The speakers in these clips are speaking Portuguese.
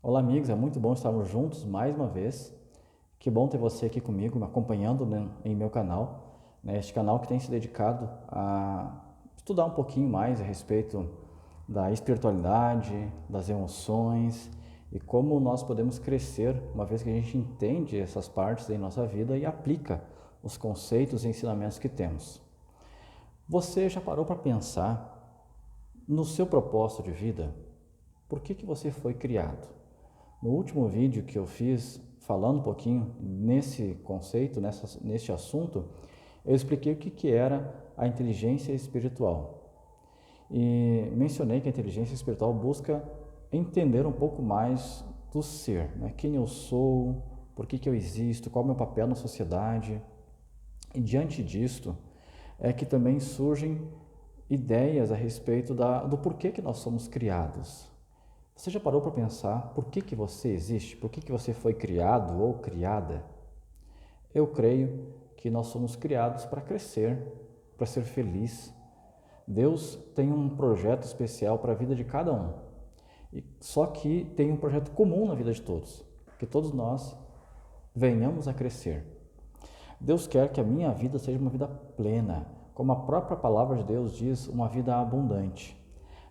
Olá, amigos, é muito bom estarmos juntos mais uma vez. Que bom ter você aqui comigo, me acompanhando, né, em meu canal, né, este canal que tem se dedicado a estudar um pouquinho mais a respeito da espiritualidade, das emoções e como nós podemos crescer uma vez que a gente entende essas partes em nossa vida e aplica os conceitos e ensinamentos que temos. Você já parou para pensar no seu propósito de vida? Por que você foi criado? No último vídeo que eu fiz, falando um pouquinho nesse conceito, neste assunto, eu expliquei o que era a inteligência espiritual. E mencionei que a inteligência espiritual busca entender um pouco mais do ser, né? Quem eu sou, por que eu existo, qual é o meu papel na sociedade. E diante disto, é que também surgem ideias a respeito do porquê que nós somos criados. Você já parou para pensar por que você existe? Por que você foi criado ou criada? Eu creio que nós somos criados para crescer, para ser feliz. Deus tem um projeto especial para a vida de cada um. Só que tem um projeto comum na vida de todos, que todos nós venhamos a crescer. Deus quer que a minha vida seja uma vida plena, como a própria palavra de Deus diz, uma vida abundante.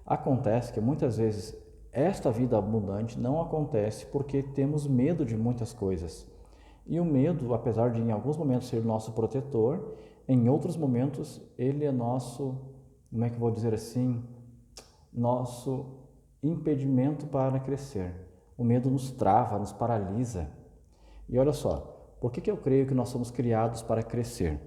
Acontece que muitas vezes esta vida abundante não acontece porque temos medo de muitas coisas. E o medo, apesar de em alguns momentos ser nosso protetor, em outros momentos ele é nosso, como é que eu vou dizer assim, nosso impedimento para crescer. O medo nos trava, nos paralisa. E olha só, por que eu creio que nós somos criados para crescer?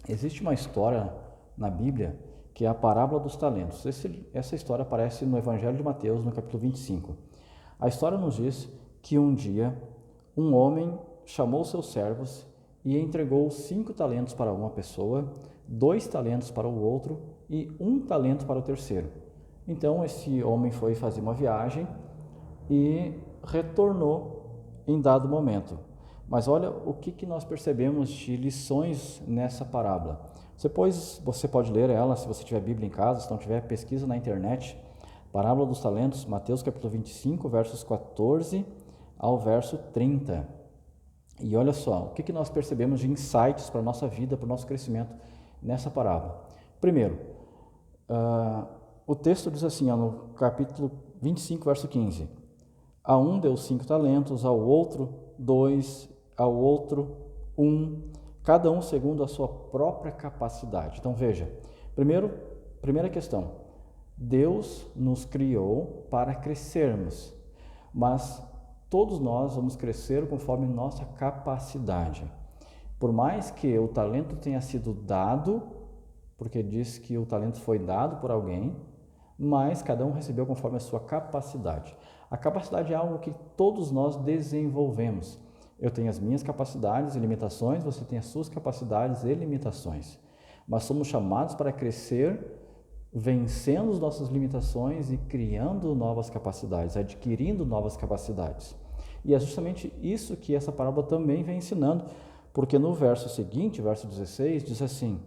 Existe uma história na Bíblia que é a parábola dos talentos. Essa história aparece no Evangelho de Mateus, no capítulo 25. A história nos diz que um dia um homem chamou seus servos e entregou 5 talentos para uma pessoa, 2 talentos para o outro e 1 talento para o terceiro. Então esse homem foi fazer uma viagem e retornou em dado momento. Mas olha o que nós percebemos de lições nessa parábola. Depois você pode ler ela, se você tiver Bíblia em casa, se não tiver, pesquisa na internet. Parábola dos talentos, Mateus capítulo 25, versos 14 ao verso 30. E olha só, o que nós percebemos de insights para a nossa vida, para o nosso crescimento nessa parábola. Primeiro, o texto diz assim, no capítulo 25, verso 15: a um deu 5 talentos, ao outro 2, ao outro 1, cada um segundo a sua própria capacidade. Então veja, primeira questão, Deus nos criou para crescermos, mas todos nós vamos crescer conforme nossa capacidade. Por mais que o talento tenha sido dado, porque diz que o talento foi dado por alguém, mas cada um recebeu conforme a sua capacidade. A capacidade é algo que todos nós desenvolvemos. Eu tenho as minhas capacidades e limitações, você tem as suas capacidades e limitações. Mas somos chamados para crescer, vencendo as nossas limitações e criando novas capacidades, adquirindo novas capacidades. E é justamente isso que essa parábola também vem ensinando, porque no verso seguinte, verso 16, diz assim: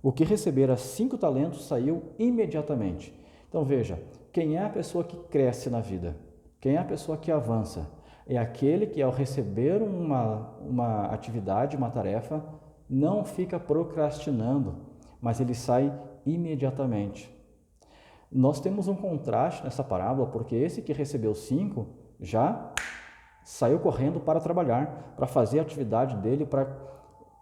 o que recebera 5 talentos saiu imediatamente. Então veja, quem é a pessoa que cresce na vida? Quem é a pessoa que avança? É aquele que ao receber uma atividade, uma tarefa, não fica procrastinando, mas ele sai imediatamente. Nós temos um contraste nessa parábola, porque esse que recebeu 5 já saiu correndo para trabalhar, para fazer a atividade dele, para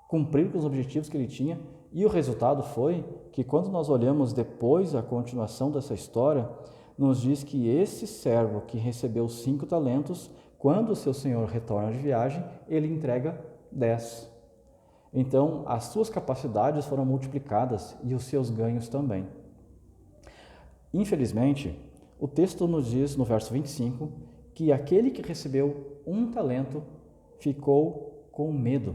cumprir com os objetivos que ele tinha, e o resultado foi que quando nós olhamos depois a continuação dessa história, nos diz que esse servo que recebeu 5 talentos, quando o seu senhor retorna de viagem, ele entrega 10. Então, as suas capacidades foram multiplicadas e os seus ganhos também. Infelizmente, o texto nos diz no verso 25 que aquele que recebeu 1 talento ficou com medo.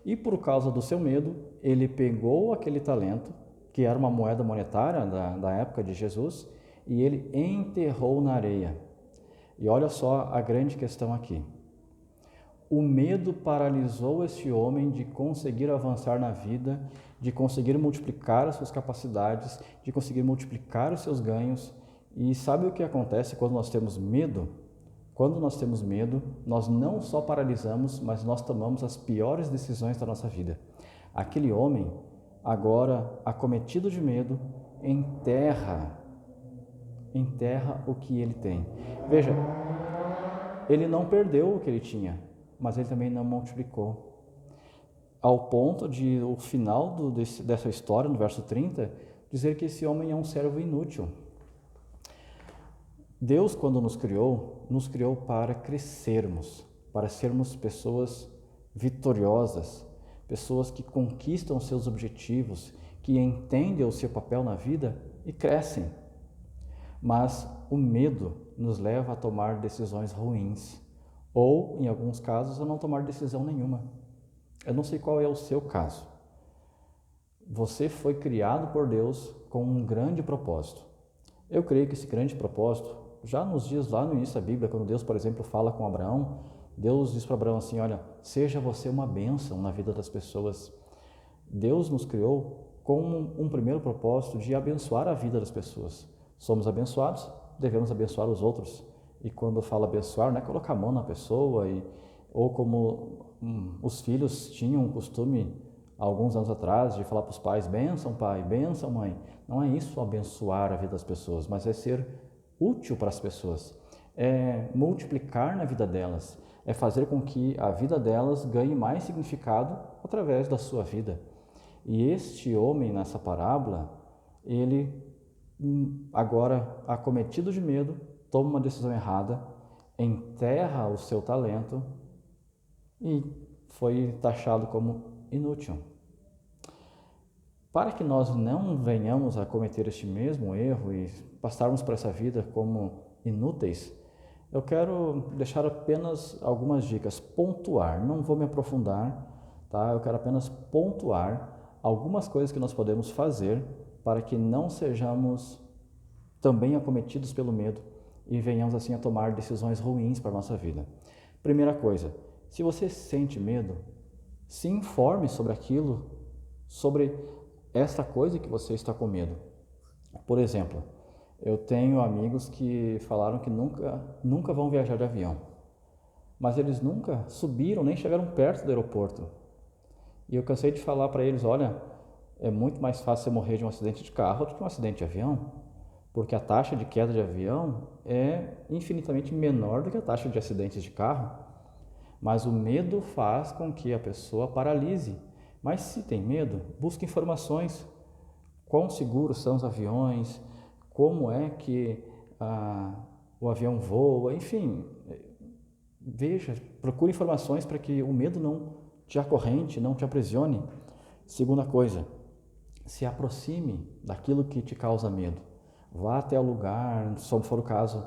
E por causa do seu medo, ele pegou aquele talento, que era uma moeda monetária da época de Jesus, e ele enterrou na areia. E olha só a grande questão aqui. O medo paralisou este homem de conseguir avançar na vida, de conseguir multiplicar as suas capacidades, de conseguir multiplicar os seus ganhos. E sabe o que acontece quando nós temos medo? Quando nós temos medo, nós não só paralisamos, mas nós tomamos as piores decisões da nossa vida. Aquele homem, agora acometido de medo, enterra o que ele tem. Veja, ele não perdeu o que ele tinha, mas ele também não multiplicou. Ao ponto de, o final dessa história, no verso 30, dizer que esse homem é um servo inútil. Deus, quando nos criou para crescermos, para sermos pessoas vitoriosas, pessoas que conquistam seus objetivos, que entendem o seu papel na vida e crescem. Mas o medo nos leva a tomar decisões ruins, ou, em alguns casos, a não tomar decisão nenhuma. Eu não sei qual é o seu caso. Você foi criado por Deus com um grande propósito. Eu creio que esse grande propósito, já nos dias lá no início da Bíblia, quando Deus, por exemplo, fala com Abraão, Deus diz para Abraão assim, olha, seja você uma bênção na vida das pessoas. Deus nos criou com um primeiro propósito de abençoar a vida das pessoas. Somos abençoados, devemos abençoar os outros. E quando fala abençoar, não é colocar a mão na pessoa, ou como os filhos tinham um costume, alguns anos atrás, de falar para os pais, bênção pai, bênção mãe. Não é isso abençoar a vida das pessoas, mas é ser útil para as pessoas. É multiplicar na vida delas, é fazer com que a vida delas ganhe mais significado através da sua vida. E este homem, nessa parábola, ele, agora acometido de medo, toma uma decisão errada, enterra o seu talento e foi taxado como inútil. Para que nós não venhamos a cometer este mesmo erro e passarmos por essa vida como inúteis, eu quero deixar apenas algumas dicas, pontuar, não vou me aprofundar, tá? Eu quero apenas pontuar algumas coisas que nós podemos fazer para que não sejamos também acometidos pelo medo e venhamos assim a tomar decisões ruins para a nossa vida. Primeira coisa, se você sente medo, se informe sobre aquilo, sobre esta coisa que você está com medo. Por exemplo, eu tenho amigos que falaram que nunca vão viajar de avião, mas eles nunca subiram, nem chegaram perto do aeroporto. E eu cansei de falar para eles, olha, é muito mais fácil você morrer de um acidente de carro do que um acidente de avião, porque a taxa de queda de avião é infinitamente menor do que a taxa de acidentes de carro. Mas o medo faz com que a pessoa paralise. Mas se tem medo, busque informações. Quão seguros são os aviões, como é que o avião voa, enfim. Veja, procure informações para que o medo não te acorrente, não te aprisione. Segunda coisa, se aproxime daquilo que te causa medo. Vá até o lugar, se for o caso,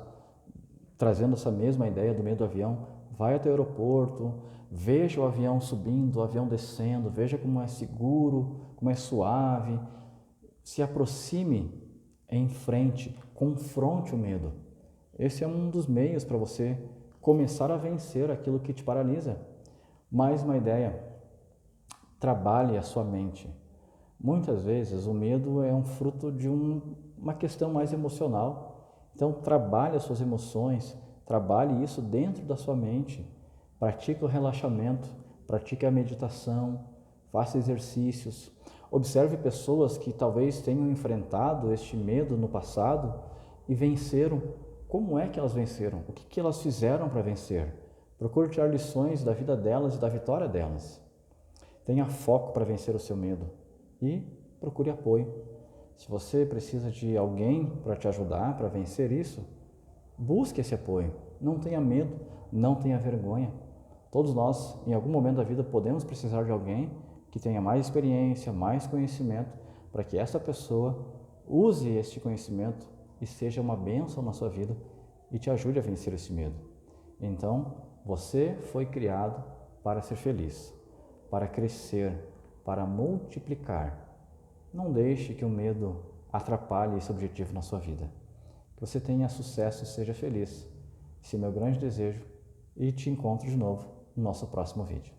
trazendo essa mesma ideia do medo do avião, vai até o aeroporto, veja o avião subindo, o avião descendo, veja como é seguro, como é suave. Se aproxime em frente, confronte o medo. Esse é um dos meios para você começar a vencer aquilo que te paralisa. Mais uma ideia, trabalhe a sua mente. Muitas vezes o medo é um fruto de uma questão mais emocional. Então trabalhe as suas emoções, trabalhe isso dentro da sua mente. Pratique o relaxamento, pratique a meditação, faça exercícios. Observe pessoas que talvez tenham enfrentado este medo no passado e venceram. Como é que elas venceram? O que elas fizeram para vencer? Procure tirar lições da vida delas e da vitória delas. Tenha foco para vencer o seu medo e procure apoio. Se você precisa de alguém para te ajudar, para vencer isso, busque esse apoio. Não tenha medo, não tenha vergonha. Todos nós, em algum momento da vida, podemos precisar de alguém que tenha mais experiência, mais conhecimento, para que essa pessoa use este conhecimento e seja uma bênção na sua vida e te ajude a vencer esse medo. Então, você foi criado para ser feliz, para crescer, para multiplicar. Não deixe que o medo atrapalhe esse objetivo na sua vida. Que você tenha sucesso e seja feliz. Esse é o meu grande desejo e te encontro de novo no nosso próximo vídeo.